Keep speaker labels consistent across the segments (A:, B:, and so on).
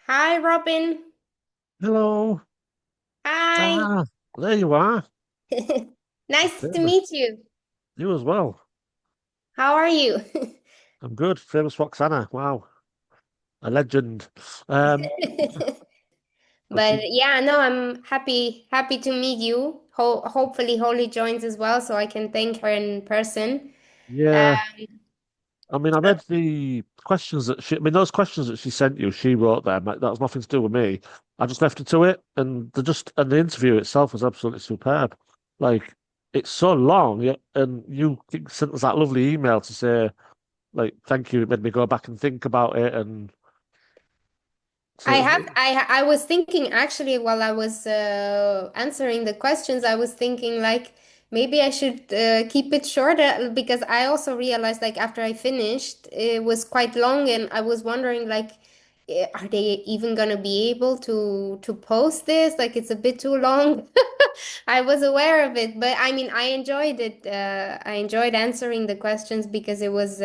A: Hi, Robin.
B: Hello.
A: Hi.
B: Ah, there you are.
A: Nice to
B: Famous.
A: meet you.
B: You as well.
A: How are you?
B: I'm good. Famous Roxana. Wow. A legend. Um, but
A: But
B: she,
A: yeah, no, I'm happy to meet you. Hopefully Holly joins as well so I can thank her in person.
B: yeah. I mean, I
A: Uh,
B: read the questions I mean, those questions that she sent you, she wrote them. Like, that was nothing to do with me. I just left it to it. And the interview itself was absolutely superb. Like, it's so long, yeah, and you sent us that lovely email to say, like, thank you. It made me go back and think about it. And
A: I
B: so,
A: have I was thinking actually while I was answering the questions, I was thinking like maybe I should keep it short because I also realized like after I finished it was quite long and I was wondering like are they even gonna be able to post this? Like it's a bit too long. I was aware of it, but I mean I enjoyed it. I enjoyed answering the questions because it was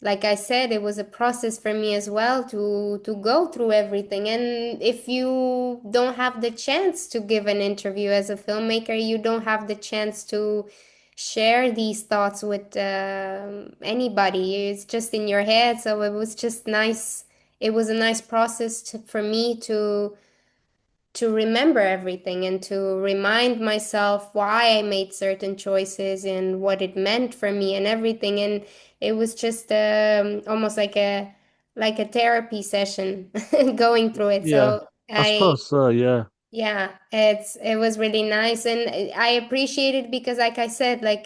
A: like I said, it was a process for me as well to go through everything. And if you don't have the chance to give an interview as a filmmaker, you don't have the chance to share these thoughts with anybody. It's just in your head. So it was just nice. It was a nice process for me to remember everything and to remind myself why I made certain choices and what it meant for me and everything. And it was just almost like a therapy session going through it.
B: yeah,
A: So
B: I suppose so, yeah.
A: yeah, it was really nice and I appreciate it because like I said, like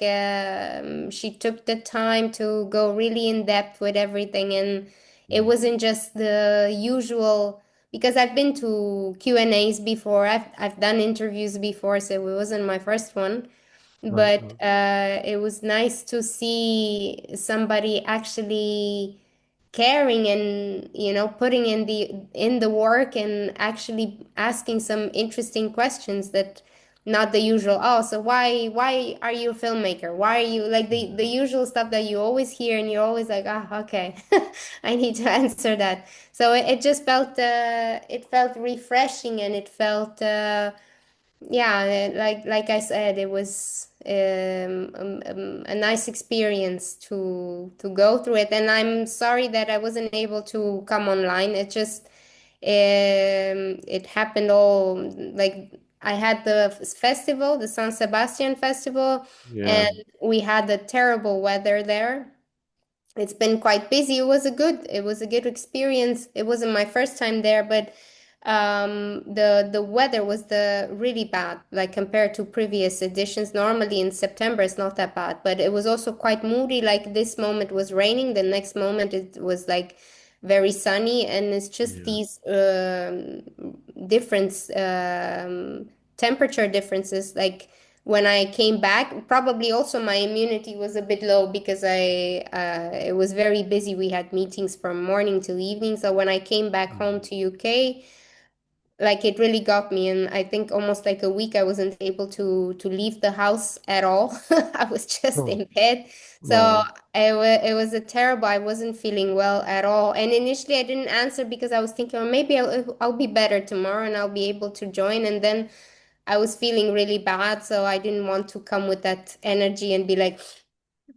A: she took the time to go really in depth with everything and it
B: Mm.
A: wasn't just the usual because I've been to Q&As before. I've done interviews before, so it wasn't my first one.
B: Right.
A: But it was nice to see somebody actually caring and putting in the work and actually asking some interesting questions that not the usual, oh, so why are you a filmmaker? Why are you like the
B: Yeah.
A: usual stuff that you always hear and you're always like, ah, okay, I need to answer that. So it just felt it felt refreshing and it felt yeah, like I said, it was a nice experience to go through it. And I'm sorry that I wasn't able to come online. It just it happened all like I had the festival, the San Sebastian festival,
B: Yeah.
A: and we had the terrible weather there. It's been quite busy. It was a good experience. It wasn't my first time there, but the weather was the really bad, like compared to previous editions. Normally in September it's not that bad, but it was also quite moody. Like this moment was raining, the next moment it was like very sunny, and it's just
B: Yeah.
A: these different temperature differences. Like when I came back, probably also my immunity was a bit low because I it was very busy. We had meetings from morning till evening. So when I came back home
B: Mm.
A: to UK, like it really got me, and I think almost like a week I wasn't able to leave the house at all. I was just
B: Oh,
A: in bed. So
B: no.
A: it was a terrible. I wasn't feeling well at all. And initially I didn't answer because I was thinking, oh, maybe I'll be better tomorrow and I'll be able to join. And then I was feeling really bad, so I didn't want to come with that energy and be like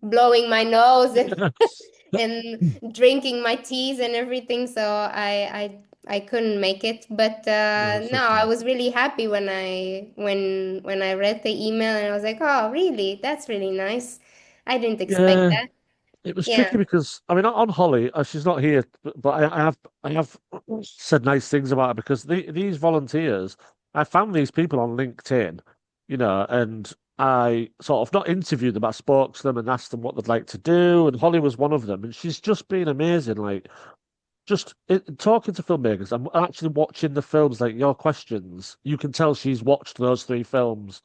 A: blowing my nose and drinking my teas and everything. So I couldn't make it. But
B: No, it's
A: no, I
B: okay.
A: was really happy when I read the email and I was like, oh, really? That's really nice. I didn't expect
B: Yeah,
A: that.
B: it was
A: Yeah.
B: tricky because I mean on Holly, she's not here, but I have said nice things about her because these volunteers, I found these people on LinkedIn, and I sort of not interviewed them, I spoke to them and asked them what they'd like to do, and Holly was one of them, and she's just been amazing. Like talking to filmmakers and actually watching the films, like your questions, you can tell she's watched those three films.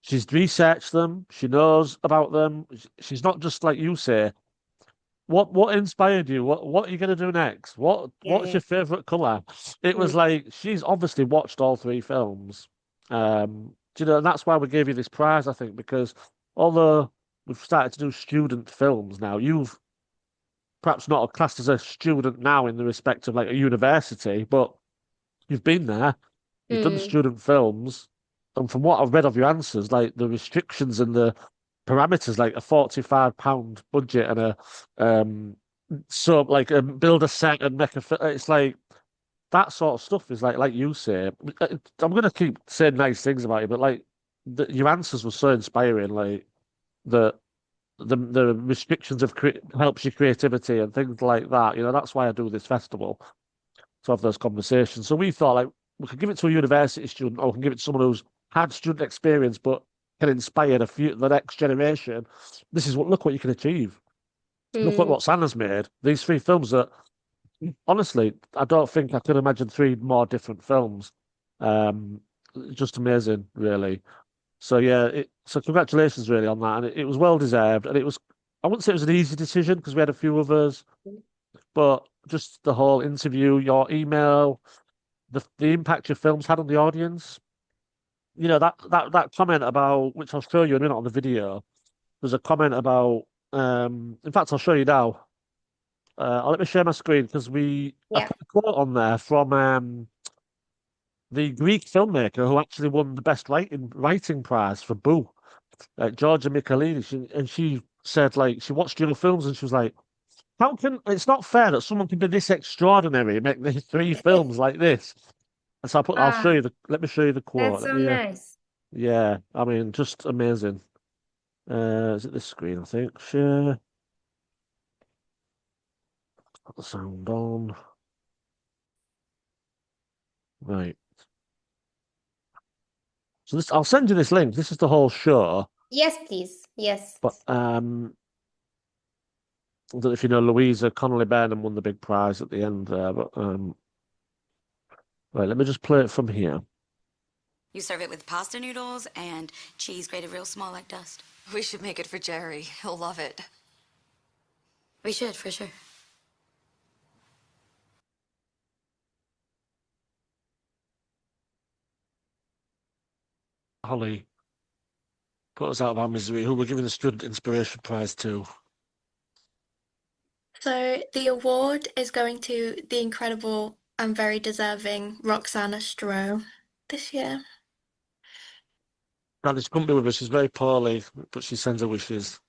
B: She's researched them. She knows about them. She's not just like you say. What inspired you? What are you gonna do next? What's
A: Yeah.
B: your favorite color? It
A: Yeah.
B: was like she's obviously watched all three films. And that's why we gave you this prize, I think, because although we've started to do student films now, perhaps not classed as a student now in the respect of like a university, but you've been there, you've done
A: Mm,
B: student films, and from what I've read of your answers, like the restrictions and the parameters, like a £45 budget and a so like build a set and make it's like that sort of stuff is like you say. I'm gonna keep saying nice things about you, but like your answers were so inspiring. Like the the restrictions of helps your creativity and things like that. You know, that's why I do this festival to have those conversations. So we thought like we could give it to a university student, or we can give it to someone who's had student experience but can inspire the next generation. This is what look what you can achieve. Look what
A: mm,
B: Roxana's made. These three films that honestly, I don't think I could imagine three more different films. Um, just amazing, really. So yeah, so congratulations really on that, and it was well deserved, and it was. I wouldn't say it was an easy decision because we had a few others, but just the whole interview, your email, the impact your films had on the audience. You know that comment about which I'll show you in a minute on the video. There's a comment about. In fact, I'll show you now. I'll let me share my screen because I
A: yeah.
B: put a quote on there from the Greek filmmaker who actually won the best writing prize for Boo, Georgia Michelini. She said like she watched your films and she was like, "How can it's not fair that someone can be this extraordinary and make these three films like this?" And so I'll show
A: Ah,
B: you the let me show you the quote.
A: that's
B: Let
A: so
B: me
A: nice.
B: yeah, I mean just amazing. Is it this screen? I think share. Put the sound on. Right. So this I'll send you this link. This is the whole show.
A: Yes, please. Yes.
B: But I don't know if you know Louisa Connolly Burnham won the big prize at the end there, but right, let me just play it from here.
C: You serve it with pasta noodles and cheese grated real small like dust.
D: We should make it for Jerry. He'll love it.
C: We should, for sure.
B: Holly put us out of our misery, who we're giving the Student Inspiration Prize to.
E: So the award is going to the incredible and very deserving Roxana Stroe this year.
B: Alice couldn't be with us. She's very poorly, but she sends her wishes.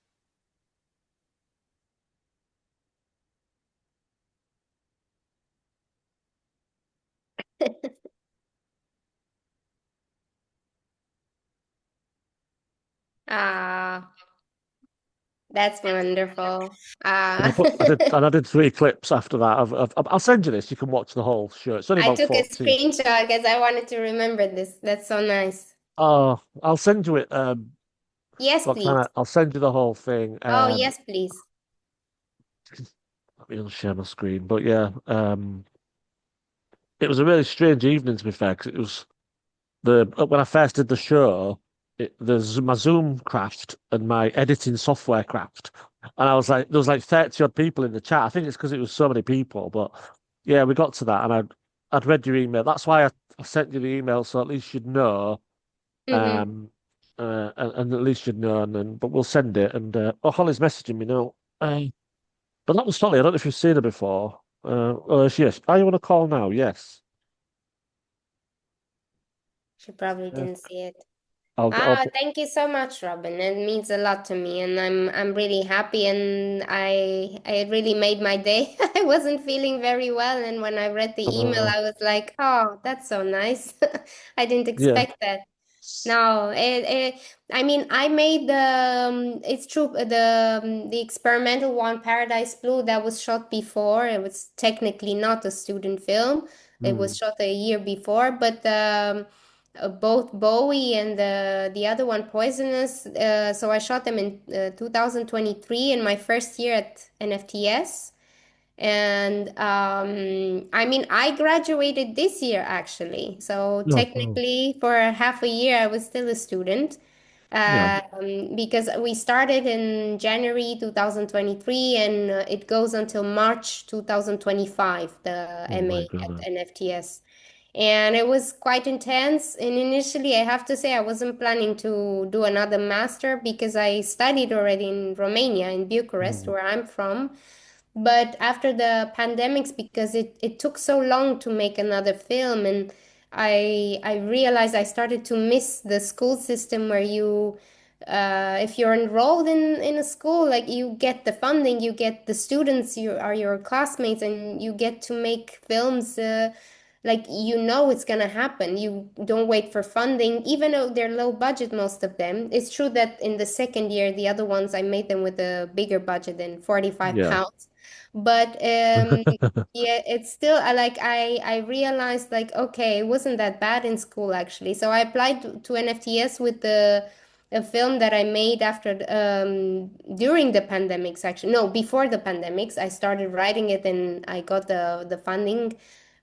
A: Ah, that's wonderful.
B: And
A: Ah,
B: I did three clips after that. I'll send you this. You can watch the whole show. It's only
A: I
B: about
A: took a
B: 14.
A: screenshot because I wanted to remember this. That's so nice.
B: Oh, I'll send you it,
A: Yes, please.
B: Roxana. I'll send you the whole thing.
A: Oh, yes, please.
B: Let me share my screen. But yeah, it was a really strange evening to be fair, because it was when I first did the show, my Zoom crashed and my editing software crashed, and I was like, there was like 30 odd people in the chat. I think it's because it was so many people, but yeah, we got to that, and I'd read your email. That's why I sent you the email, so at least you'd know,
A: Mm-hmm.
B: um, and at least you'd know, and then but we'll send it. And oh, Holly's messaging me now. But that was Holly. I don't know if you've seen her before. Oh, yes. Are you on a call now? Yes.
A: She probably
B: Uh,
A: didn't see it.
B: I'll
A: Ah, thank you so much, Robin. It means a lot to me, and I'm really happy, and I really made my day. I wasn't feeling very well, and when I read the email,
B: uh,
A: I was like, "Oh, that's so nice." I didn't
B: yeah.
A: expect that. No, I mean, I made it's true, the experimental one, Paradise Blue, that was shot before. It was technically not a student film. It was
B: Hmm.
A: shot a year before, but both Bowie and the other one, Poisonous. So I shot them in 2023 in my first year at NFTS. And I mean, I graduated this year actually. So
B: No, no.
A: technically, for half a year, I was still a student
B: Yeah.
A: because we started in January 2023 and it goes until March 2025, the
B: Oh
A: MA
B: my
A: at
B: God.
A: NFTS. And it was quite intense. And initially, I have to say, I wasn't planning to do another master because I studied already in Romania, in Bucharest,
B: Mm.
A: where I'm from. But after the pandemics, because it took so long to make another film, and I realized I started to miss the school system where you, if you're enrolled in a school, like you get the funding, you get the students, you are your classmates, and you get to make films. Like you know it's gonna happen. You don't wait for funding, even though they're low budget, most of them. It's true that in the second year, the other ones I made them with a bigger budget than 45
B: Yeah.
A: pounds. But yeah, it's still I realized like okay, it wasn't that bad in school actually. So I applied to an FTS with the a film that I made after during the pandemics actually. No, before the pandemics. I started writing it and I got the funding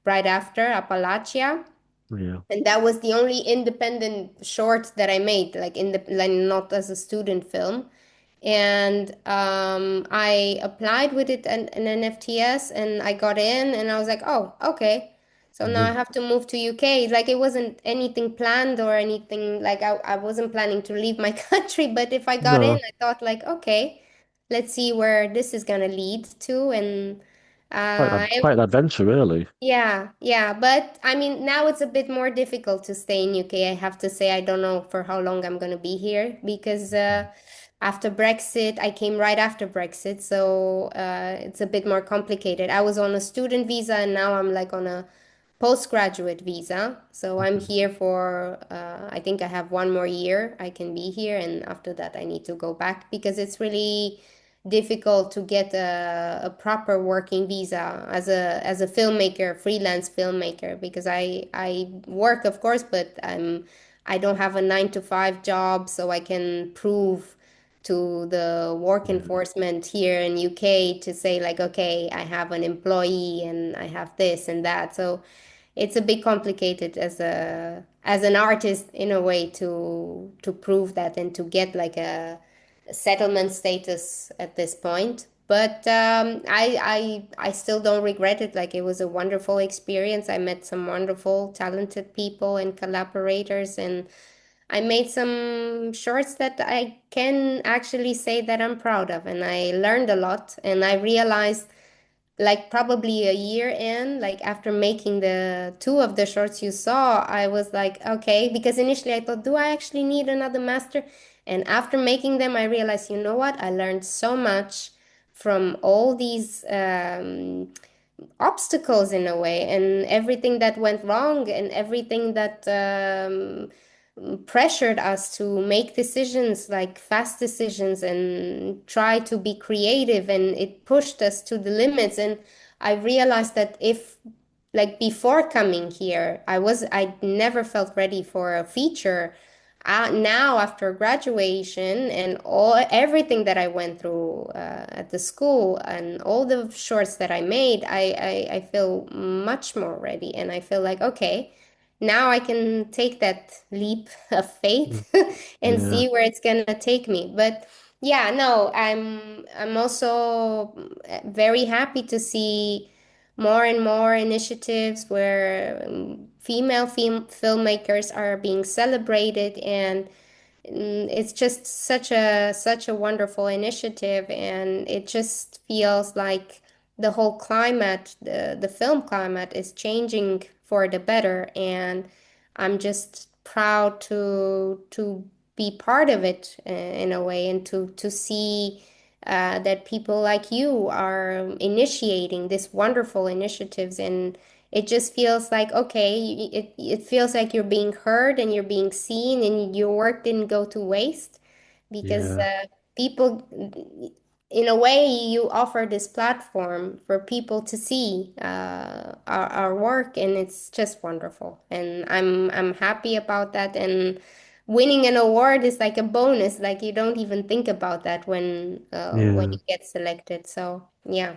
A: right after Appalachia.
B: Yeah.
A: And that was the only independent short that I made, like not as a student film. And I applied with it in an FTS and I got in and I was like, oh, okay. So now I
B: Mhm.
A: have to move to UK. Like it wasn't anything planned or anything, like I wasn't planning to leave my country, but if I got in,
B: No,
A: I thought like, okay, let's see where this is gonna lead to. And
B: quite an adventure, really.
A: yeah, yeah, but I mean, now it's a bit more difficult to stay in UK. I have to say, I don't know for how long I'm going to be here because after Brexit, I came right after Brexit, so it's a bit more complicated. I was on a student visa and now I'm like on a postgraduate visa. So I'm
B: Mhm.
A: here for, I think I have one more year I can be here, and after that, I need to go back because it's really difficult to get a proper working visa as a filmmaker, freelance filmmaker, because I work, of course, but I don't have a 9 to 5 job, so I can prove to the work
B: Yeah.
A: enforcement here in UK to say like, okay, I have an employee and I have this and that. So it's a bit complicated as an artist in a way to prove that and to get like a settlement status at this point. But I still don't regret it. Like it was a wonderful experience. I met some wonderful, talented people and collaborators, and I made some shorts that I can actually say that I'm proud of. And I learned a lot, and I realized like probably a year in, like after making the two of the shorts you saw, I was like, okay, because initially I thought, do I actually need another master? And after making them, I realized, you know what? I learned so much from all these obstacles in a way, and everything that went wrong, and everything that pressured us to make decisions, like fast decisions, and try to be creative, and it pushed us to the limits. And I realized that if like before coming here, I never felt ready for a feature. Now after graduation and all everything that I went through at the school and all the shorts that I made, I feel much more ready, and I feel like okay, now I can take that leap of
B: Mm.
A: faith and
B: Yeah.
A: see where it's gonna take me. But yeah, no, I'm also very happy to see more and more initiatives where female filmmakers are being celebrated, and it's just such a wonderful initiative, and it just feels like the whole climate, the film climate is changing for the better, and I'm just proud to be part of it in a way, and to see that people like you are initiating these wonderful initiatives, and it just feels like okay, it feels like you're being heard and you're being seen, and your work didn't go to waste because
B: Yeah.
A: people, in a way, you offer this platform for people to see our work, and it's just wonderful. And I'm happy about that. And winning an award is like a bonus. Like you don't even think about that when
B: Yeah.
A: you get selected. So yeah.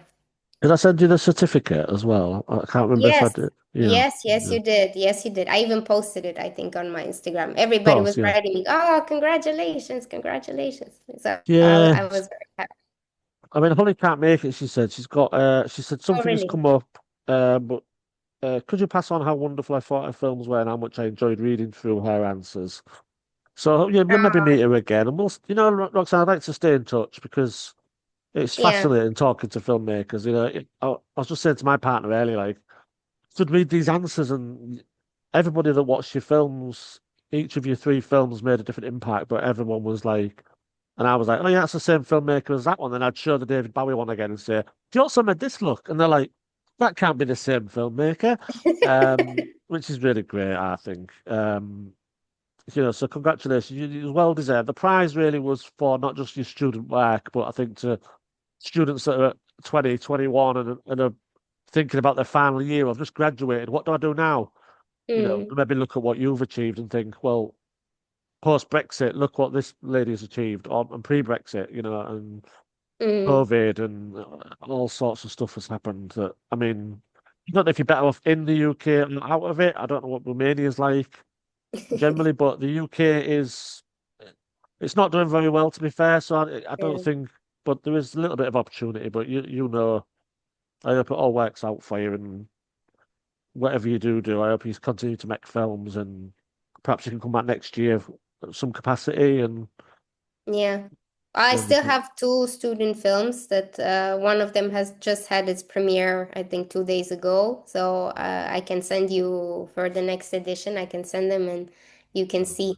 B: Did I send you the certificate as well? I can't remember if I
A: Yes.
B: did. Yeah.
A: Yes, yes,
B: Yeah.
A: you did. Yes, you did. I even posted it, I think, on my Instagram.
B: Of
A: Everybody
B: course,
A: was
B: yeah.
A: writing me, oh, congratulations, congratulations. So
B: Yeah.
A: I was very happy.
B: I mean, Holly can't make it, she said. She said
A: Oh,
B: something has
A: really?
B: come up, but could you pass on how wonderful I thought her films were and how much I enjoyed reading through her answers? So, yeah, we'll maybe
A: Ah,
B: meet her again. And we'll, Roxanne, I'd like to stay in touch because it's
A: Yeah.
B: fascinating talking to filmmakers. I was just saying to my partner earlier, like, should read these answers, and everybody that watched your films, each of your three films made a different impact, but everyone was like, and I was like, oh yeah, that's the same filmmaker as that one. Then I'd show the David Bowie one again and say, do you also made this look? And they're like, that can't be the same filmmaker, which is really great, I think. So congratulations, you well deserved. The prize really was for not just your student work, but I think to students that are 20, 21 and are thinking about their final year. I've just graduated. What do I do now?
A: Mm,
B: Maybe look at what you've achieved and think, well, post Brexit, look what this lady has achieved, and pre Brexit, and
A: mm.
B: COVID and all sorts of stuff has happened. That I mean, I don't know if you're better off in the UK and out of it. I don't know what Romania's like generally, but the UK is it's not doing very well, to be fair. So I don't
A: Yeah.
B: think, but there is a little bit of opportunity. But I hope it all works out for you, and whatever you do, I hope you continue to make films, and perhaps you can come back next year at some capacity, and
A: Yeah. I
B: then we
A: still
B: can.
A: have two student films that one of them has just had its premiere, I think 2 days ago. So I can send you for the next edition. I can send them and you can see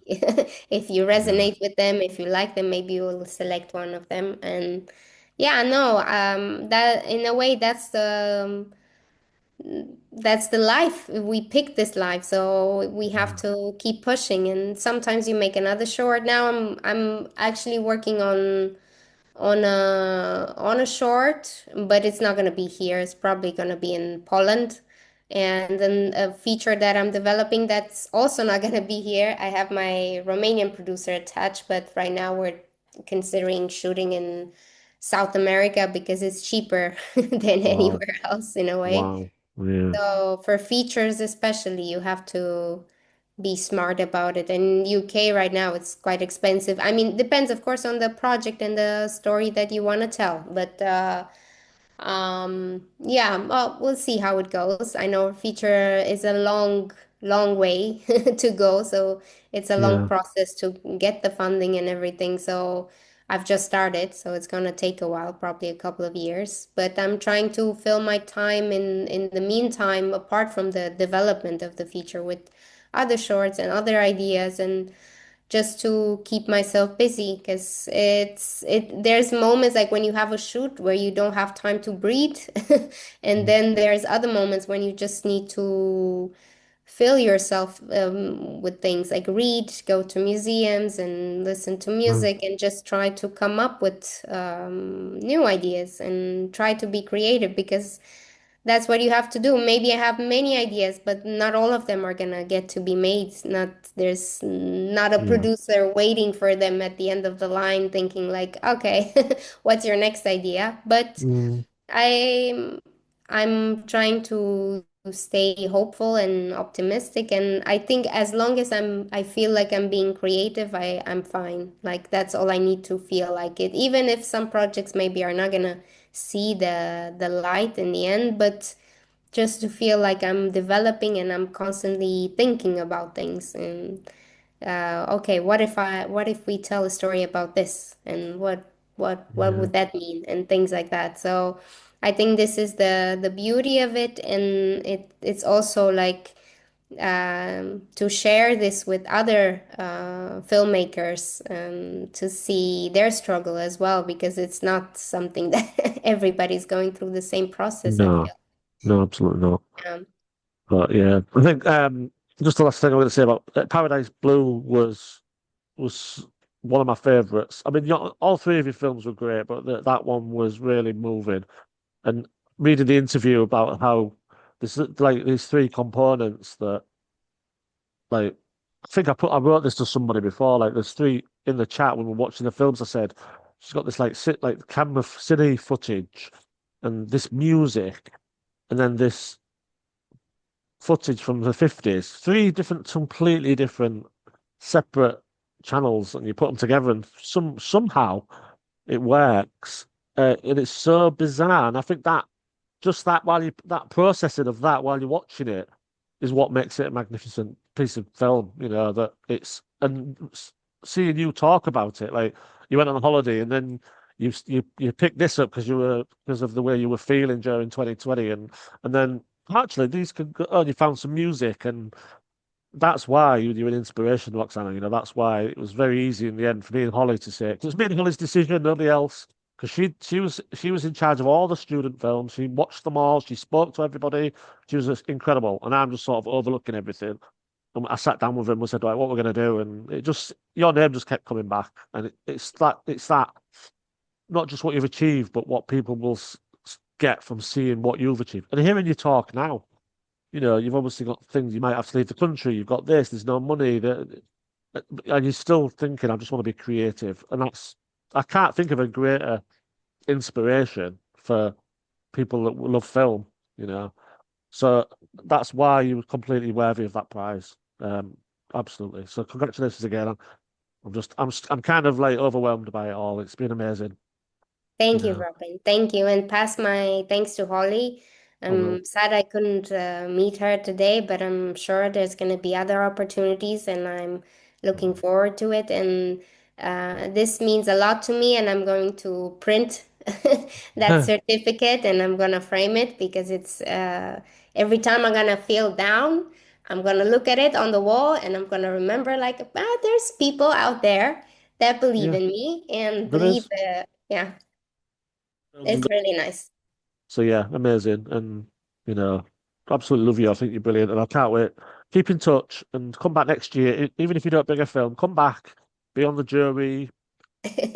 A: if you
B: Yeah,
A: resonate with them, if you like them, maybe you will select one of them. And yeah, no, that in a way that's the life. We picked this life, so we have
B: yeah,
A: to keep pushing. And sometimes you make another short. Now I'm actually working on a short, but it's not gonna be here. It's probably gonna be in Poland. And then a feature that I'm developing that's also not gonna be here. I have my Romanian producer attached, but right now we're considering shooting in South America because it's cheaper than
B: wow,
A: anywhere else in a way.
B: wow, yeah,
A: So for features especially, you have to be smart about it. And UK right now, it's quite expensive. I mean, depends, of course, on the project and the story that you want to tell. But yeah, well, we'll see how it goes. I know feature is a long, long way to go, so it's a long
B: yeah,
A: process to get the funding and everything. So I've just started, so it's gonna take a while, probably a couple of years. But I'm trying to fill my time in the meantime, apart from the development of the feature with other shorts and other ideas and just to keep myself busy because there's moments like when you have a shoot where you don't have time to breathe and then there's other moments when you just need to fill yourself with things like read, go to museums and listen to
B: mm,
A: music and just try to come up with new ideas and try to be creative because that's what you have to do. Maybe I have many ideas, but not all of them are gonna get to be made. Not there's not a
B: yeah,
A: producer waiting for them at the end of the line thinking like, okay, what's your next idea? But
B: mm,
A: I'm I'm trying to stay hopeful and optimistic, and I think as long as I feel like I'm being creative, I'm fine. Like that's all I need to feel like it. Even if some projects maybe are not gonna see the light in the end, but just to feel like I'm developing and I'm constantly thinking about things and okay, what if we tell a story about this and what
B: yeah,
A: would that mean and things like that. So I think this is the beauty of it, and it's also like to share this with other filmmakers to see their struggle as well because it's not something that everybody's going through the same process, I
B: no,
A: feel.
B: no, absolutely not.
A: Um,
B: But yeah, I think just the last thing I'm going to say about Paradise Blue was one of my favourites. I mean, all three of your films were great, but that one was really moving. And reading the interview about how there's like these three components that like I think I wrote this to somebody before. Like there's three in the chat when we were watching the films. I said she's got this like camera cine footage and this music and then this footage from the 50s. Three different, completely different, separate channels, and you put them together, and somehow it works. And it's so bizarre. And I think that just that that processing of that while you're watching it is what makes it a magnificent piece of film. That it's and seeing you talk about it, like you went on a holiday and then you picked this up because of the way you were feeling during 2020, and then actually these could go, oh, and you found some music, and that's why you're an inspiration, Roxana. That's why it was very easy in the end for me and Holly to say it was me and Holly's decision, nobody else. Because she was in charge of all the student films. She watched them all. She spoke to everybody. She was just incredible, and I'm just sort of overlooking everything. And I sat down with him and said, "Right, what we're going to do?" And it just your name just kept coming back, and it's that not just what you've achieved, but what people will get from seeing what you've achieved and hearing you talk now. You've obviously got things you might have to leave the country. You've got this. There's no money. And you're still thinking, I just want to be creative, and I can't think of a greater inspiration for people that love film. You know, so that's why you were completely worthy of that prize. Absolutely. So congratulations again. I'm kind of like overwhelmed by it all. It's been amazing. You
A: Thank you,
B: know,
A: Robin. Thank you. And pass my thanks to Holly.
B: I will.
A: I'm sad I couldn't meet her today, but I'm sure there's going to be other opportunities, and I'm looking forward to it. And this means a lot to me, and I'm going to print that certificate and I'm going to frame it because it's every time I'm going to feel down, I'm going to look at it on the wall and I'm going to remember, like, there's people out there that believe
B: Yeah,
A: in me and
B: there
A: believe,
B: is.
A: yeah.
B: Films and
A: It's really nice.
B: So yeah, amazing, and you know, absolutely love you. I think you're brilliant, and I can't wait. Keep in touch and come back next year. Even if you don't bring a film, come back, be on the jury,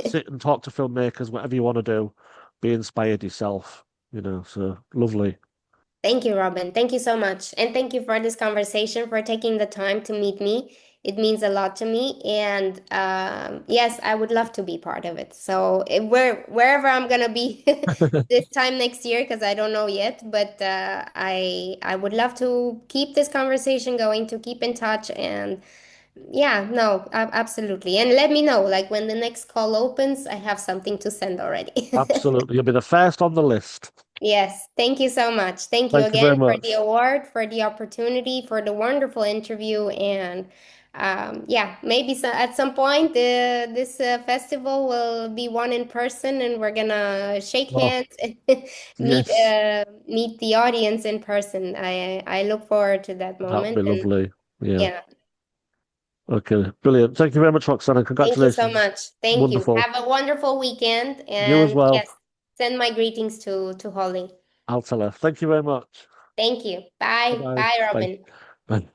B: sit and talk to filmmakers, whatever you want to do. Be inspired yourself. So lovely.
A: Thank you, Robin. Thank you so much. And thank you for this conversation, for taking the time to meet me. It means a lot to me. And yes, I would love to be part of it. So wherever I'm gonna be this time next year, because I don't know yet, but I would love to keep this conversation going, to keep in touch. And yeah, no, absolutely. And let me know, like when the next call opens, I have something to send already.
B: Absolutely, you'll be the first on the list.
A: Yes, thank you so much. Thank you
B: Thank you very
A: again for the
B: much.
A: award, for the opportunity, for the wonderful interview. And yeah, maybe at some point this festival will be one in person and we're gonna shake
B: Oh,
A: hands and
B: yes,
A: meet the audience in person. I look forward to that
B: that would
A: moment.
B: be
A: And
B: lovely. Yeah.
A: yeah,
B: Okay, brilliant. Thank you very much, Roxanne, and
A: thank you so
B: congratulations.
A: much. Thank you.
B: Wonderful.
A: Have a wonderful weekend.
B: You as
A: And
B: well.
A: yes, send my greetings to Holly.
B: I'll tell her. Thank you very much.
A: Thank you. Bye.
B: Bye-bye.
A: Bye,
B: Bye.
A: Robin.
B: Bye.